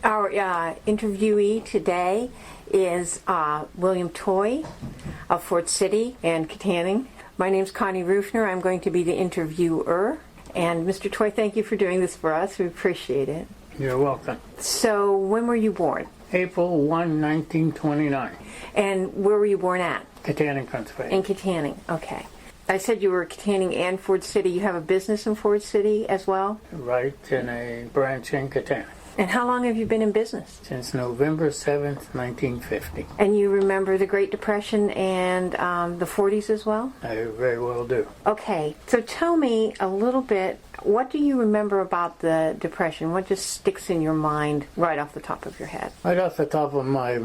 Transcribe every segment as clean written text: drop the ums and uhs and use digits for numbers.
Our interviewee today is William Toy of Fort City and Katanning. My name's Connie Rufner. I'm going to be the interviewer. And Mr. Toy, thank you for doing this for us. We appreciate it. You're welcome. So, when were you born? April 1, 1929. And where were you born at? Katanning, Pennsylvania. In Katanning, okay. I said you were Katanning and Fort City. You have a business in Fort City as well? Right, in a branch in Katanning. And how long have you been in business? Since November 7th, 1950. And you remember the Great Depression and the 40s as well? I very well do. Okay, so tell me a little bit, what do you remember about the Depression? What just sticks in your mind right off the top of your head? Right off the top of my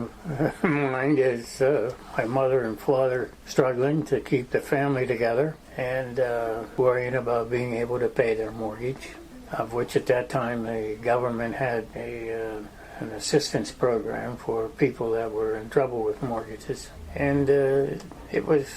mind is my mother and father struggling to keep the family together and worrying about being able to pay their mortgage, of which at that time the government had an assistance program for people that were in trouble with mortgages. And it was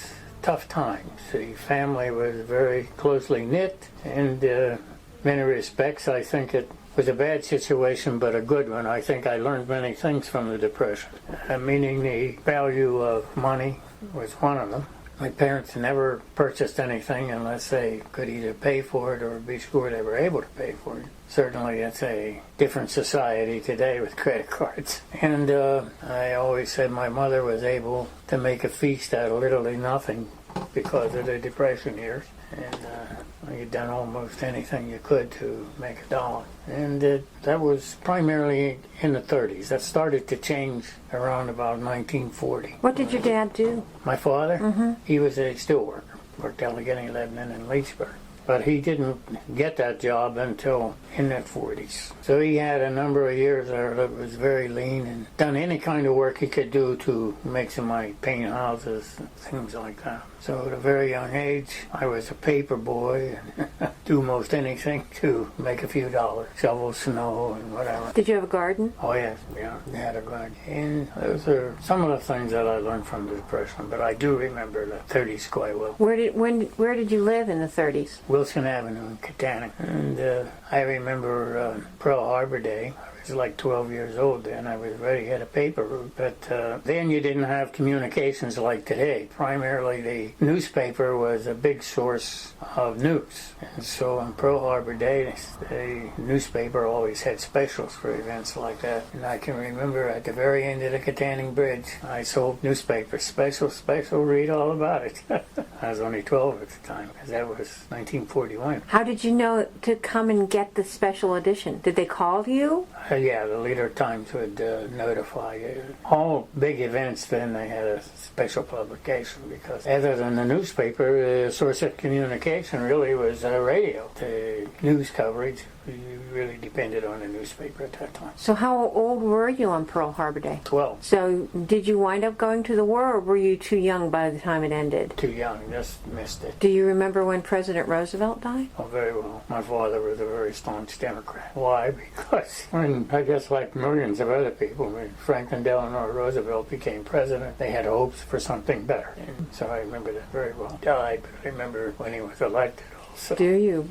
tough times. The family was very closely knit, and in many respects I think it was a bad situation but a good one. I think I learned many things from the Depression, meaning the value of money was one of them. My parents never purchased anything unless they could either pay for it or be sure they were able to pay for it. Certainly it's a different society today with credit cards. And I always said my mother was able to make a feast out of literally nothing because of the Depression years. And you'd done almost anything you could to make a dollar. And that was primarily in the 30s. That started to change around about 1940. What did your dad do? My father? He was a steel worker. Worked Allegheny Lebanon in Leechburg. But he didn't get that job until in the 40s. So he had a number of years there that was very lean and done any kind of work he could do to make some money, paint houses and things like that. So at a very young age, I was a paper boy and do most anything to make a few dollars. Shovel snow and whatever. Did you have a garden? Oh yes, yeah, we had a garden. And those are some of the things that I learned from the Depression, but I do remember the 30s quite well. Where did you live in the 30s? Wilson Avenue in Katanning. And I remember Pearl Harbor Day. I was like 12 years old then. I was ready, had a paper route. But then you didn't have communications like today. Primarily the newspaper was a big source of news. And so on Pearl Harbor Day, the newspaper always had specials for events like that. And I can remember at the very end of the Katanning Bridge, I sold newspapers. Special, read all about it. I was only 12 at the time, because that was 1941. How did you know to come and get the special edition? Did they call you? Yeah, the Leader Times would notify you. All big events then they had a special publication because other than the newspaper, the source of communication really was radio. The news coverage, you really depended on the newspaper at that time. So how old were you on Pearl Harbor Day? 12. So did you wind up going to the war or were you too young by the time it ended? Too young, just missed it. Do you remember when President Roosevelt died? Oh, very well. My father was a very staunch Democrat. Why? Because when, I guess like millions of other people, when Franklin Delano Roosevelt became president, they had hopes for something better. And so I remember that very well. Died, but I remember when he was elected. So, do you?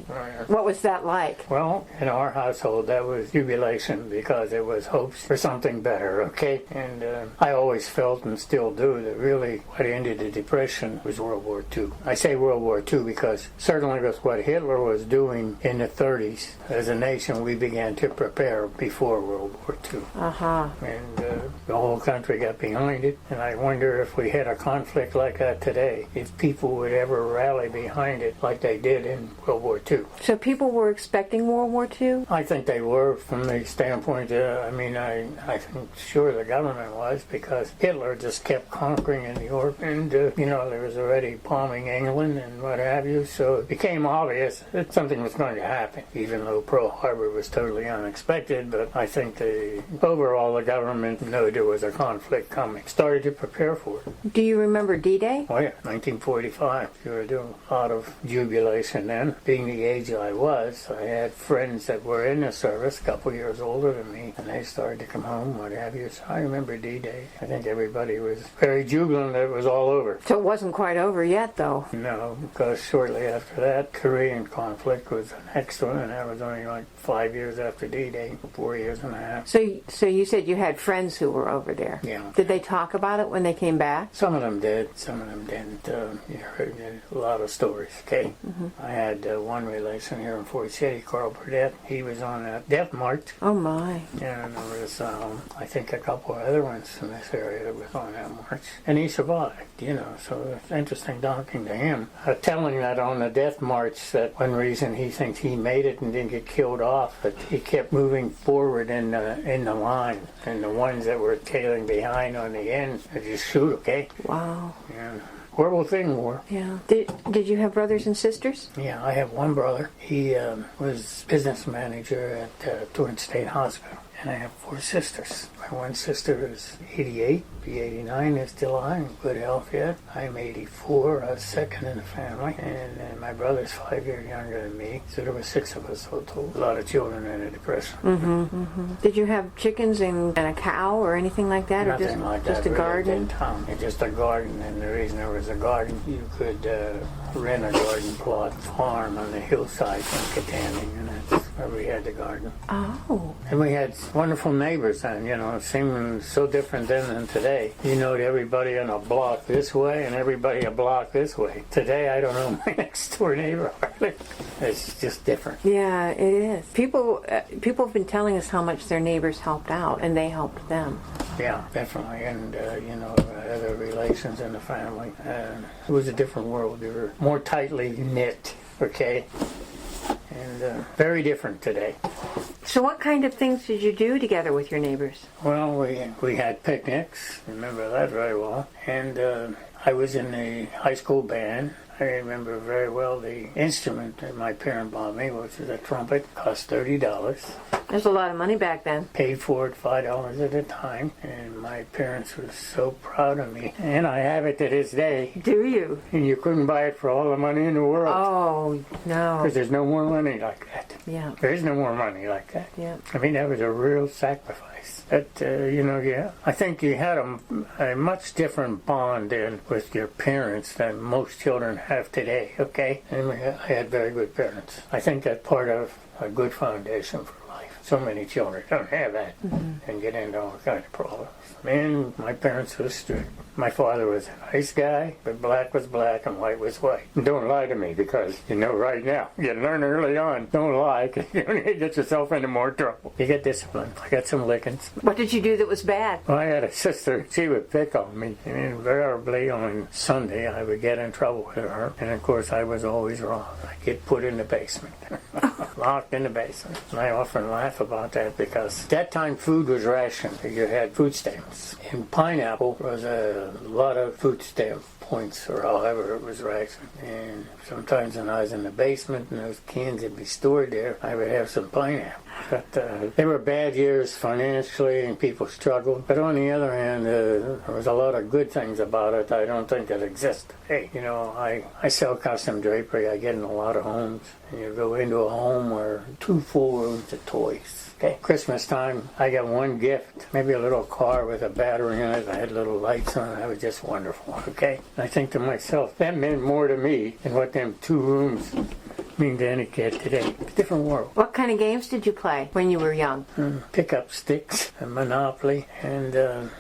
What was that like? Well, in our household, that was jubilation because it was hopes for something better, okay? And I always felt and still do that really what ended the Depression was World War II. I say World War II because certainly with what Hitler was doing in the 30s, as a nation, we began to prepare before World War II. And the whole country got behind it. And I wonder if we had a conflict like that today, if people would ever rally behind it like they did in World War II. So people were expecting World War II? I think they were from the standpoint, I think sure the government was because Hitler just kept conquering in Europe and, there was already bombing England and what have you, so it became obvious that something was going to happen, even though Pearl Harbor was totally unexpected, but I think overall the government knew there was a conflict coming. Started to prepare for it. Do you remember D-Day? Oh yeah, 1945. You were doing a lot of jubilation And then, being the age I was, I had friends that were in the service, a couple years older than me, and they started to come home, what have you. So I remember D-Day. I think everybody was very jubilant that it was all over. So it wasn't quite over yet, though. No, because shortly after that, Korean conflict was the next one, and that was only like 5 years after D-Day, 4 years and a half. So you said you had friends who were over there. Yeah. Did they talk about it when they came back? Some of them did, some of them didn't. You heard a lot of stories, okay? Mm-hmm. I had one relation here in Fort City, Carl Burdett. He was on a death march. Oh, my. And there was, I think, a couple of other ones in this area that was on that march. And he survived, so it's interesting talking to him. Telling that on the death march that one reason he thinks he made it and didn't get killed off, but he kept moving forward in the line. And the ones that were tailing behind on the end, they just shoot, okay? Wow. Yeah. Horrible thing, war. Yeah. Did you have brothers and sisters? Yeah, I have one brother. He was business manager at Torrance State Hospital. And I have 4 sisters. My one sister is 88, be 89, is still alive, in good health yet. I'm 84, second in the family. And my brother's 5 years younger than me. So there were 6 of us total. A lot of children in a depression. Mm-hmm, mm-hmm. Did you have chickens and a cow or anything like that? Nothing or like just that. a garden? Just a garden. And the reason there was a garden, you could rent a garden plot farm on the hillside from Katanning. And that's where we had the garden. Oh. And we had wonderful neighbors then, it seemed so different then than today. You know everybody in a block this way and everybody a block this way. Today I don't know my next door neighbor hardly. It's just different. Yeah, it is. People have been telling us how much their neighbors helped out, and they helped them. Yeah, definitely. And, other relations in the family. It was a different world. We were more tightly knit, okay? And very different today. So what kind of things did you do together with your neighbors? Well, we had picnics. Remember that very well. And I was in the high school band. I remember very well the instrument that my parent bought me, which was a trumpet, cost $30. There's a lot of money back then. Paid for it $5 at a time, and my parents were so proud of me. And I have it to this day. Do you? And you couldn't buy it for all the money in the world. Oh, no. Because there's no more money like that. Yeah. There is no more money like that. Yeah. I mean, that was a real sacrifice. But, I think you had a much different bond in with your parents than most children have today, okay? And I had very good parents. I think that's part of a good foundation for life. So many children don't have that and get into all kinds of problems. And my parents were strict. My father was a nice guy, but black was black and white was white. And don't lie to me because, right now, you learn early on, don't lie because you're going to get yourself into more trouble. You get disciplined. I got some lickings. What did you do that was bad? Well, I had a sister, she would pick on me. And invariably on Sunday, I would get in trouble with her. And of course, I was always wrong. I'd get put in the basement. Locked in the basement. And I often laugh about that because at that time food was rationed. You had food stamps. And pineapple was a lot of food stamp points or however it was rationed. And sometimes when I was in the basement and those cans would be stored there, I would have some pineapple. But they were bad years financially and people struggled. But on the other hand, there was a lot of good things about it I don't think that exist today. I sell custom drapery. I get in a lot of homes. And you go into a home where 2 full rooms of toys. Okay. Christmas time, I got one gift, maybe a little car with a battery in it. I had little lights on it. That was just wonderful. Okay. And I think to myself, that meant more to me than what them 2 rooms mean to any kid today. It's a different world. What kind of games did you play when you were young? Pick up sticks, and Monopoly, and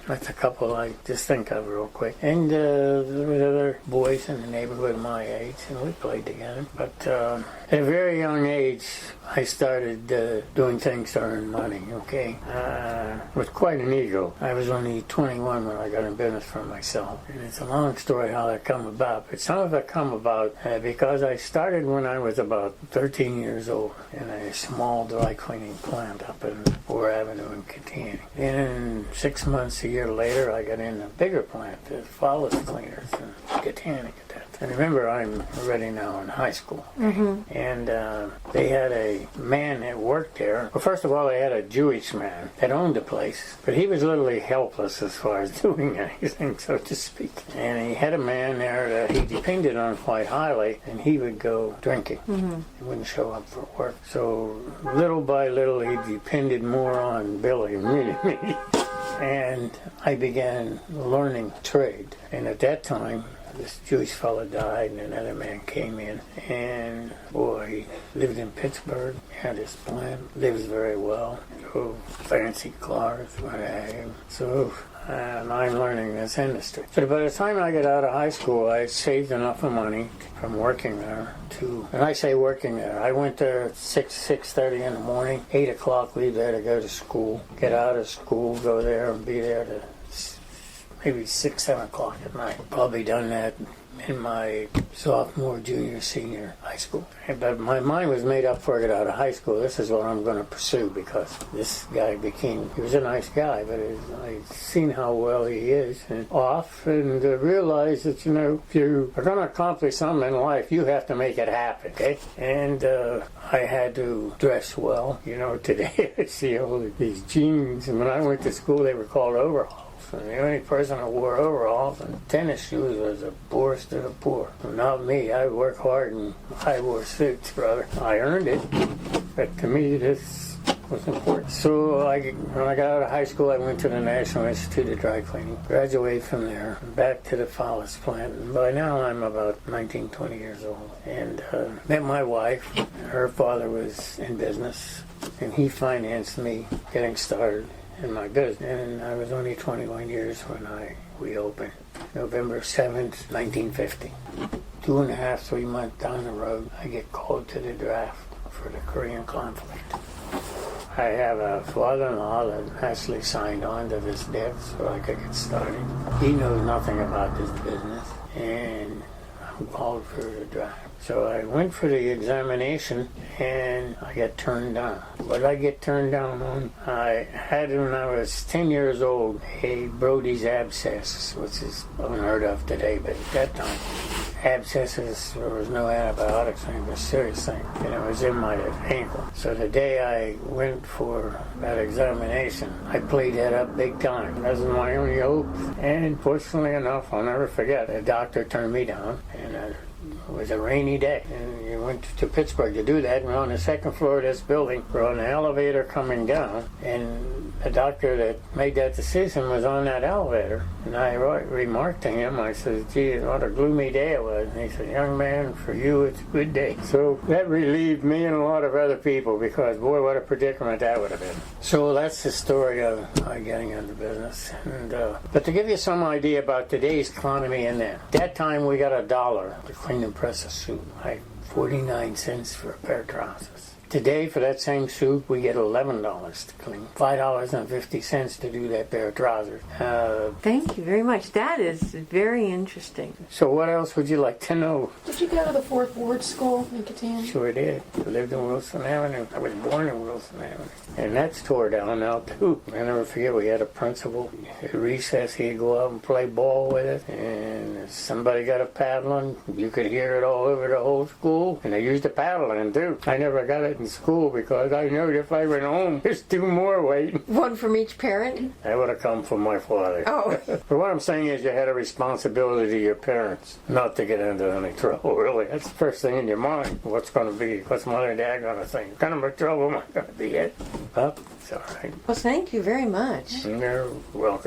that's a couple I just think of real quick. And there were other boys in the neighborhood my age, and we played together. But at a very young age, I started doing things to earn money, okay? With quite an ego. I was only 21 when I got in business for myself. And it's a long story how that come about. But some of it come about because I started when I was about 13 years old in a small dry cleaning plant up in 4th Avenue in Katanning. Then 6 months, a year later, I got in a bigger plant, the Follis Cleaners in Katanning at that And remember, I'm already now in high school. And they had a man that worked there. Well, first of all, they had a Jewish man that owned the place, but he was literally helpless as far as doing anything, so to speak. And he had a man there that he depended on quite highly, and he would go drinking. He wouldn't show up for work. So little by little, he depended more on Billy and me. And I began learning trade. And at that time, this Jewish fellow died, and another man came in. And boy, he lived in Pittsburgh, had his plant, lives very well, drove fancy cars, what have you. So and I'm learning this industry. So by the time I got out of high school, I saved enough of money from working there to, and I say working there, I went there at 6:30 in the morning, 8 o'clock, leave there to go to school, get out of school, go there and be there to maybe 6, 7 o'clock at night. Probably done that in my sophomore, junior, senior high school. But my mind was made up before I got out of high school. This is what I'm going to pursue, because this guy he was a nice guy, but I've seen how well he is and off, and realized that, if you are going to accomplish something in life, you have to make it happen, okay? And I had to dress well. Today I see all these jeans, and when I went to school, they were called overalls. And the only person who wore overalls and tennis shoes was the poorest of the poor. Not me. I work hard and I wore suits, brother. I earned it, but to me this was important. So when I got out of high school, I went to the National Institute of Dry Cleaning. Graduated from there, back to the Follis plant. And by now I'm about 19, 20 years old. And met my wife. Her father was in business, and he financed me getting started in my business. And I was only 21 years when we opened. November 7th, 1950. 2.5, 3 months down the road, I get called to the draft for the Korean conflict. I have a father-in-law that actually signed on to this debt so I could get started. He knows nothing about this business, and I'm called for the draft. So I went for the examination, and I got turned down. What did I get turned down on? I had, when I was 10 years old, a Brody's abscess, which is unheard of today, but at that time, abscesses, there was no antibiotics, and it was a serious thing, and it was in my ankle. So the day I went for that examination, I played that up big time. That was my only hope, and fortunately enough, I'll never forget, the doctor turned me down, and it was a rainy day, and you went to Pittsburgh to do that. And we're on the second floor of this building. We're on the elevator coming down, and the doctor that made that decision was on that elevator. And I remarked to him, I said, gee, what a gloomy day it was. And he said, young man, for you it's a good day. So that relieved me and a lot of other people, because boy, what a predicament that would have been. So that's the story of my getting into business. And but to give you some idea about today's economy and then, that time we got $1 to clean and press a suit, like 49 cents for a pair of trousers. Today, for that same suit, we get $11 to clean, $5.50 to do that pair of trousers. Thank you very much. That is very interesting. So what else would you like to know? Did you go to the Fourth Ward School in Catania? Sure did. I lived in Wilson Avenue. I was born in Wilson Avenue. And that's tore down now, too. I never forget, we had a principal. At recess, he'd go out and play ball with it. And if somebody got a paddling, you could hear it all over the whole school. And they used a paddling, too. I never got it in school because I knew if I went home, there's 2 more waiting. One from each parent? That would have come from my father. Oh. But what I'm saying is you had a responsibility to your parents not to get into any trouble, really. That's the first thing in your mind. What's going to be? What's mother and dad going to think? What kind of trouble am I going to be in? Well, it's all right. Well, thank you very much. You're welcome.